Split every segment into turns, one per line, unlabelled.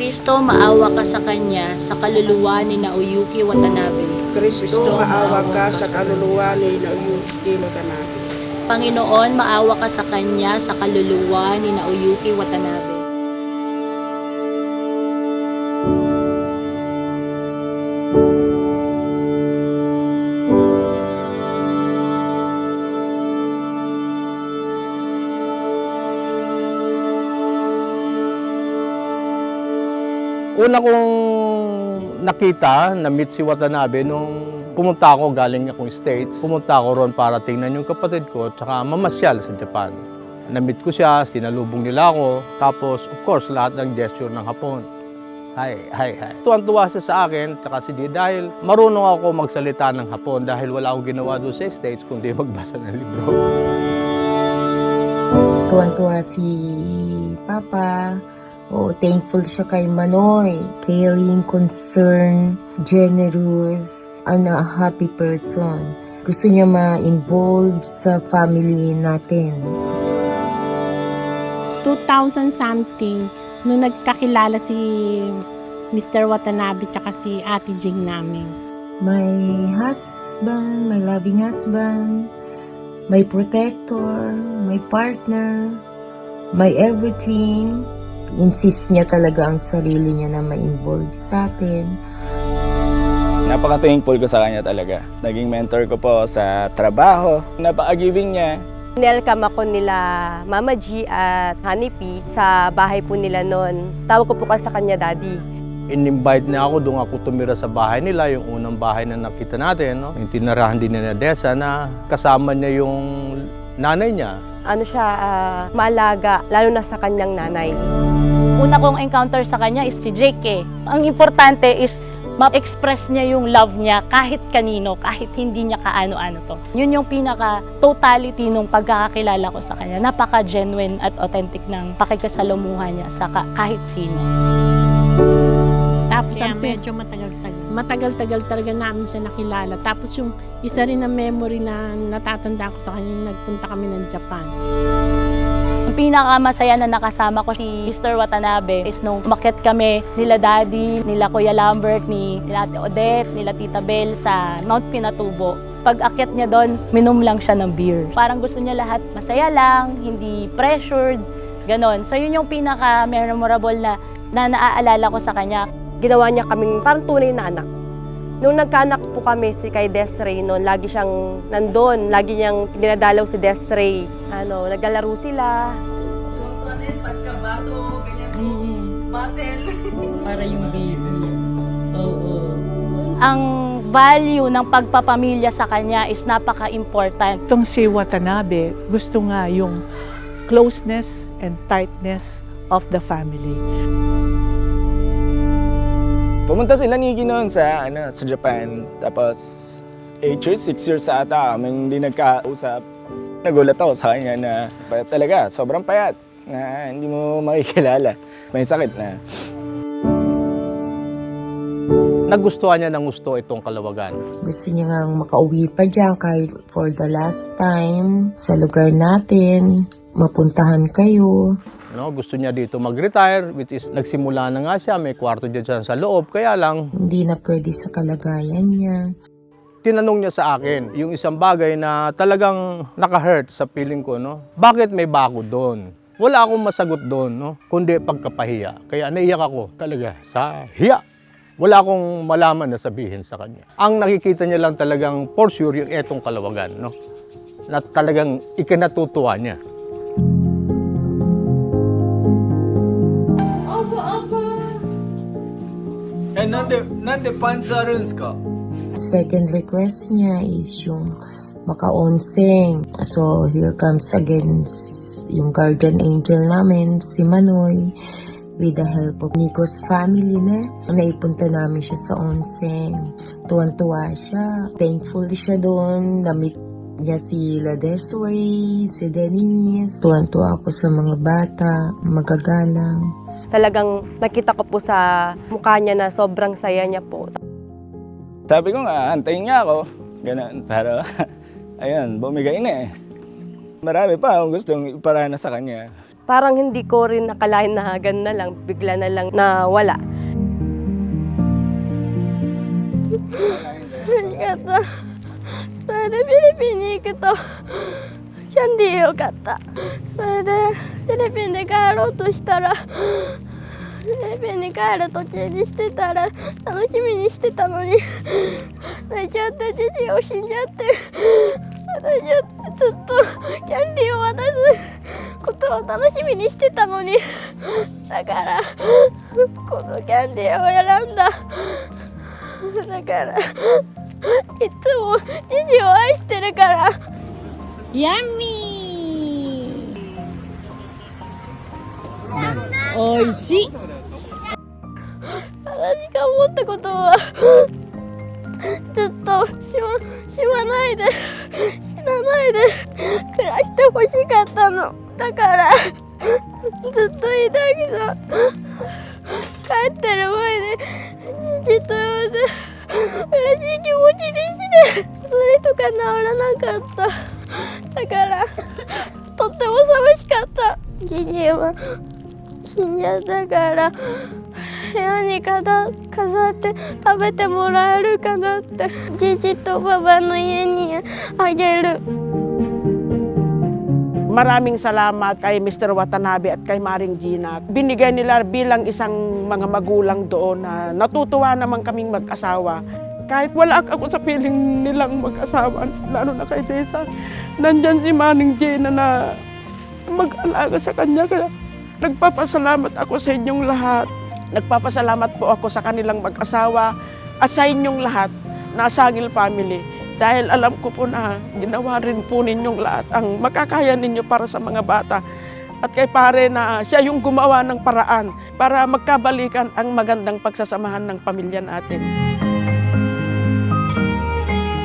Kristo, maawa ka sa kanya sa kaluluwa ni Naoyuki Watanabe.
Kristo, maawa ka sa kaluluwa ni Naoyuki Watanabe.
Panginoon, maawa ka sa kanya sa kaluluwa ni Naoyuki Watanabe.
Una kong nakita, na-meet si Watanabe nung pumunta ako galing akong States. Pumunta ako ron para tingnan yung kapatid ko at saka mamasyal sa Japan. Na-meet ko siya, sinalubong nila ako. Tapos, of course, lahat ng gesture ng Hapon. Hi. Tuwan-tuwa siya sa akin, tsaka si Di, dahil marunong ako magsalita ng Hapon dahil wala akong ginawa doon sa States kundi magbasa ng libro.
Tuwan-tuwa si Papa. Oo, thankful siya kay Manoy. Caring, concerned, generous, and a happy person. Gusto niya ma-involve sa family natin.
2000 something, nung nagkakilala si Mr. Watanabe tsaka si Ate Jing namin.
My husband, my loving husband, my protector, my partner, my everything. Insist niya talaga ang sarili niya na ma-involve sa atin.
Napaka-thankful ko sa kanya talaga. Naging mentor ko po sa trabaho. Napaka-giving niya.
Welcome ako nila Mama G at Honey P sa bahay po nila noon. Tawag ko po kasi sa kanya Daddy.
In-invite niya ako, doon ako tumira sa bahay nila, yung unang bahay na nakita natin, no? Yung tinirahan din ni Desa na kasama niya yung nanay niya.
Ano siya, maalaga, lalo na sa kanyang nanay.
Una kong encounter sa kanya is si Jake eh. Ang importante is ma-express niya yung love niya kahit kanino, kahit hindi niya kaano-ano to. Yun yung pinaka-totality nung pagkakakilala ko sa kanya. Napaka-genuine at authentic ng pakikasalamuha niya sa kahit sino.
Tapos
Kaya
ang
medyo matagal-tagal.
matagal-tagal talaga namin siya nakilala. Tapos yung isa rin na memory na natatanda ko sa kanya, yung nagpunta kami ng Japan.
Ang pinakamasaya na nakasama ko si Mr. Watanabe is nung umakyat kami nila Daddy, nila Kuya Lambert, nila Ate Odette, nila Tita Bel sa Mount Pinatubo. Pag akyat niya doon, minom lang siya ng beer. Parang gusto niya lahat masaya lang, hindi pressured, ganon. So yun yung pinaka-memorable na naaalala ko sa kanya.
Ginawa niya kaming parang tunay na anak. Nung nagkaanak po kami si kay Desiree noon, lagi siyang nandun, lagi niyang dinadalaw si Desiree. Naglalaro sila.
Para yung baby. Oo.
Ang value ng pagpapamilya sa kanya is napaka-important.
Itong si Watanabe, gusto nga yung closeness and tightness of the family.
Pumunta sila ni Iggy noon sa Japan. Tapos 8 years, 6 years sa ata kaming hindi nagkausap. Nagulat ako sa kanya na payat talaga, sobrang payat na hindi mo makikilala. May sakit na.
Nagustuhan niya ng gusto itong Kalawagan.
Gusto niya nga makauwi pa dyan kahit for the last time sa lugar natin. Mapuntahan kayo.
No, gusto niya dito mag-retire, which is nagsimula na nga siya, may kwarto dyan sa loob, kaya lang
Hindi na pwede sa kalagayan niya.
tinanong niya sa akin yung isang bagay na talagang naka-hurt sa feeling ko, no? Bakit may bago doon? Wala akong masagot doon, no? Kundi pagkapahiya. Kaya naiyak ako talaga sa hiya. Wala akong malaman na sabihin sa kanya. Ang nakikita niya lang talagang for sure yung etong Kalawagan, no? Na talagang ikinatutuwa niya.
Nande pansarils ka?
Second request niya is yung maka-onseng. So, here comes again yung guardian angel namin, si Manoy, with the help of Nico's family na. Naipunta namin siya sa onseng. Tuwan-tuwa siya. Thankful siya doon. Na-meet niya si La Desway, si Denise. Tuwan-tuwa ako sa mga bata, magagalang.
Talagang nakita ko po sa mukha niya na sobrang saya niya po.
Sabi ko nga, antayin niya ako. Ganun. Pero, ayun, bumigay na eh. Marami pa akong gustong iparana sa kanya.
Parang hindi ko rin nakalain na ganun na lang, bigla na lang nawala.
それでフィリピンに行くとキャンディーを買った。それでフィリピンで帰ろうとしたら、フィリピンに帰る途中にしてたら、楽しみにしてたのに泣いちゃって、父を死んじゃって、私はずっとキャンディーを渡すことを楽しみにしてたのに、だからこのキャンディーを選んだ。だからいつも父を愛してるから。
ヤッミーおいしい。
私が思ったことはずっと死なないで死なないで暮らしてほしかったの。だからずっと言いたいけど、帰ってる前に父と呼んで嬉しい気持ちにして、それとか治らなかった。だからとっても寂しかった。父は死んじゃったから部屋に飾って食べてもらえるかなって、父とパパの家にあげる。
Maraming salamat kay Mr. Watanabe at kay Maring Gina. Binigay nila bilang isang mga magulang doon na natutuwa naman kaming mag-asawa. Kahit wala ako sa piling nilang mag-asawa, lalo na kay Tessa, nandyan si Maring Gina na mag-alaga sa kanya. Kaya nagpapasalamat ako sa inyong lahat. Nagpapasalamat po ako sa kanilang mag-asawa at sa inyong lahat na Sangil family. Dahil alam ko po na ginawa rin po ninyong lahat ang makakaya ninyo para sa mga bata. At kay pare na siya yung gumawa ng paraan para magkabalikan ang magandang pagsasamahan ng pamilya natin.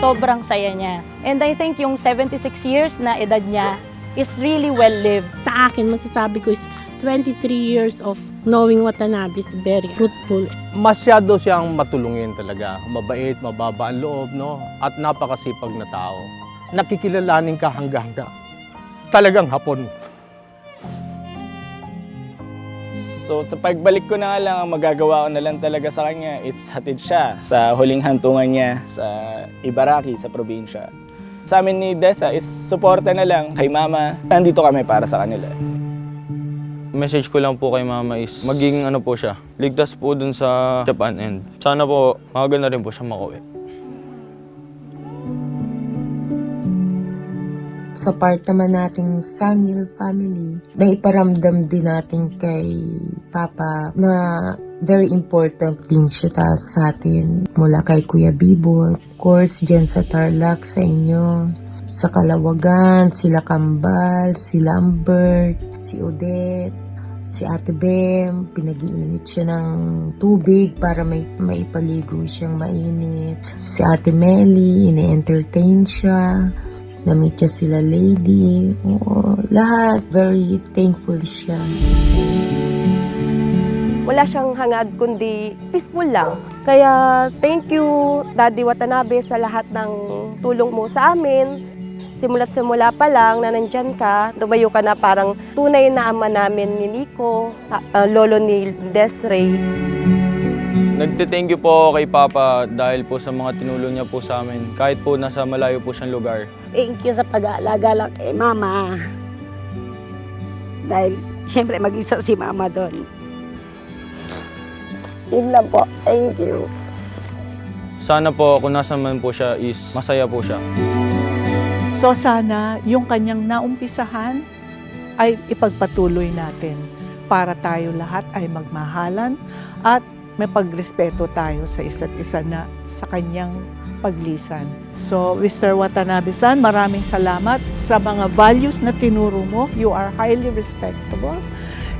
Sobrang saya niya. And I think yung 76 years na edad niya is really well lived.
Sa akin, masasabi ko is 23 years of knowing Watanabe is very fruitful.
Masyado siyang matulungin talaga. Mabait, mababa ang loob, no? At napakasipag na tao. Nakikilalanin ka hanggang talagang hapon.
So sa pagbalik ko na nga lang, ang magagawa ko na lang talaga sa kanya is hatid siya sa huling hantungan niya sa Ibaraki, sa probinsya. Sa amin ni Dessa is suporta na lang kay Mama. Nandito kami para sa kanila.
Message ko lang po kay Mama is maging ano po siya, ligtas po dun sa Japan and sana po maganda rin po siya makauwi.
Sa part naman nating Sangil family, naiparamdam din natin kay Papa na very important din siya sa atin. Mula kay Kuya Bibo, of course, dyan sa Tarlac sa inyo. Sa Kalawagan, sila Kambal, si Lambert, si Odette, si Ate Bem, pinag-iinit siya ng tubig para maipaligo siyang mainit. Si Ate Melly, ine-entertain siya. Na-meet niya sila Lady. Oo, lahat, very thankful siya.
Wala siyang hangad kundi peaceful lang. Kaya thank you Daddy Watanabe sa lahat ng tulong mo sa amin. Simula't simula pa lang na nandyan ka, tumayo ka na parang tunay na ama namin ni Nico, lolo ni Desiree.
Nagte-thank you po kay Papa dahil po sa mga tinulong niya po sa amin kahit po nasa malayo po siyang lugar.
Thank you sa pag-aalaga lang kay Mama. Dahil siyempre mag-isa si Mama doon. Yun lang po. Thank you.
Sana po kung nasa man po siya is masaya po siya.
So sana yung kanyang naumpisahan ay ipagpatuloy natin para tayo lahat ay magmahalan at may pagrespeto tayo sa isa't isa na sa kanyang paglisan. So, Mr. Watanabe-san, maraming salamat sa mga values na tinuro mo. You are highly respectable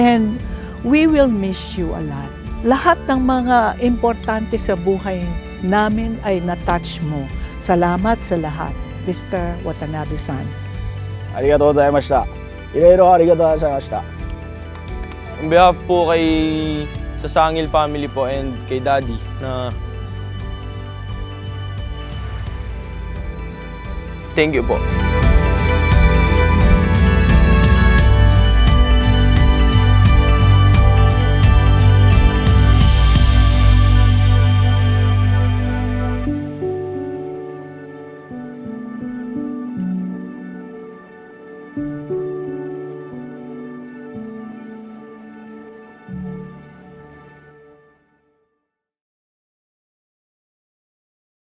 and we will miss you a lot. Lahat ng mga importante sa buhay namin ay na-touch mo. Salamat sa lahat, Mr. Watanabe-san.
Arigatou gozaimashita. Iroiro arigatou gozaimashita.
On behalf po kay sa Sangil family po and kay Daddy na thank you po.